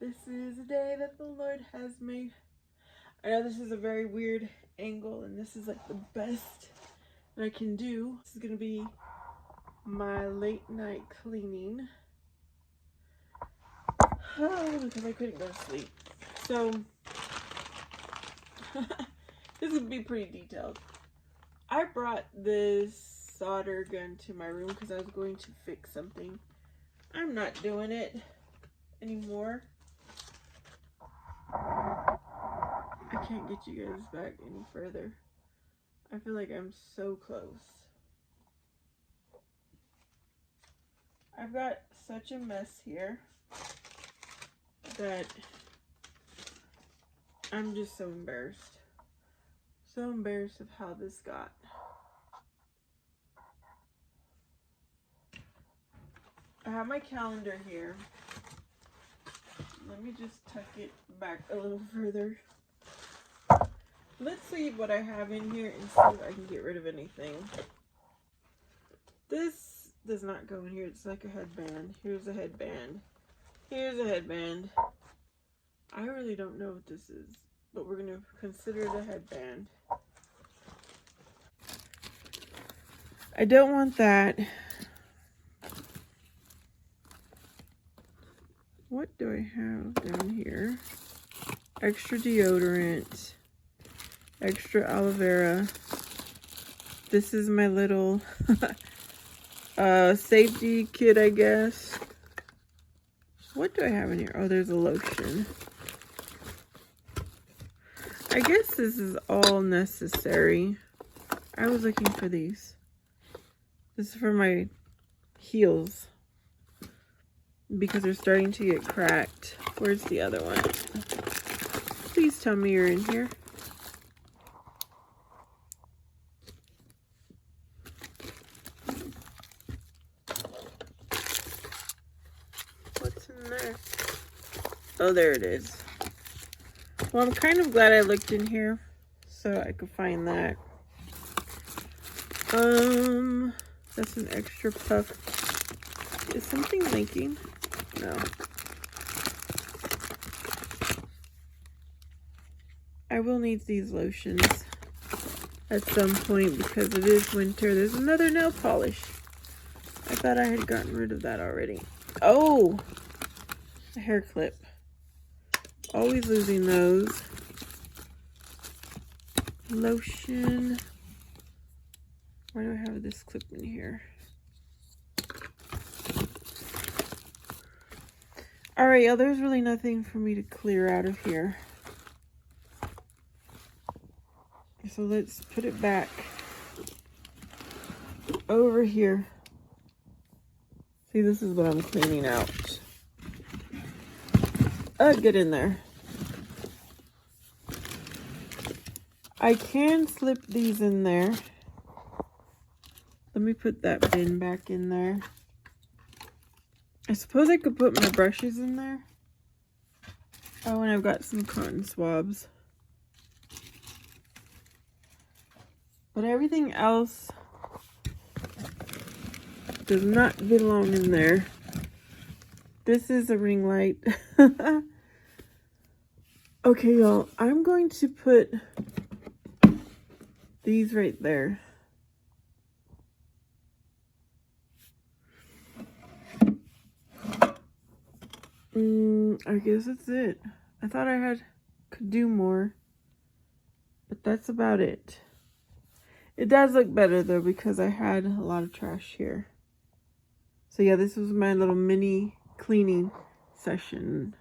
This is a day that the Lord has made. I know this is a very weird angle, and this is like the best that I can do. This is gonna be my late night cleaning. Because I couldn't go to sleep. So, this would be pretty detailed. I brought this solder gun to my room because I was going to fix something. I'm not doing it anymore. I can't get you guys back any further. I feel like I'm so close. I've got such a mess here that I'm just so embarrassed. So embarrassed of how this got. I have my calendar here. Let me just tuck it back a little further. Let's see what I have in here and see if I can get rid of anything. This does not go in here. It's like a headband. Here's a headband. Here's a headband. I really don't know what this is, but we're going to consider it a headband. I don't want that. What do I have down here? Extra deodorant. Extra aloe vera. This is my little safety kit, I guess. What do I have in here? Oh, there's a lotion. I guess this is all necessary. I was looking for these. This is for my heels because they're starting to get cracked. Where's the other one? Please tell me you're in here. What's in there? Oh, there it is. Well, I'm kind of glad I looked in here so I could find that. That's an extra puff. Is something leaking? No. I will need these lotions at some point because it is winter. There's another nail polish. I thought I had gotten rid of that already. Oh! A hair clip. Always losing those. Lotion. Why do I have this clip in here? Alright, y'all, there's really nothing for me to clear out of here. So let's put it back over here. See, this is what I'm cleaning out. Get in there. I can slip these in there. Let me put that bin back in there. I suppose I could put my brushes in there. Oh, and I've got some cotton swabs. But everything else does not belong in there. This is a ring light. Okay, y'all, I'm going to put these right there. I guess that's it. I thought I could do more, but that's about it. It does look better though because I had a lot of trash here. So yeah, this was my little mini cleaning session.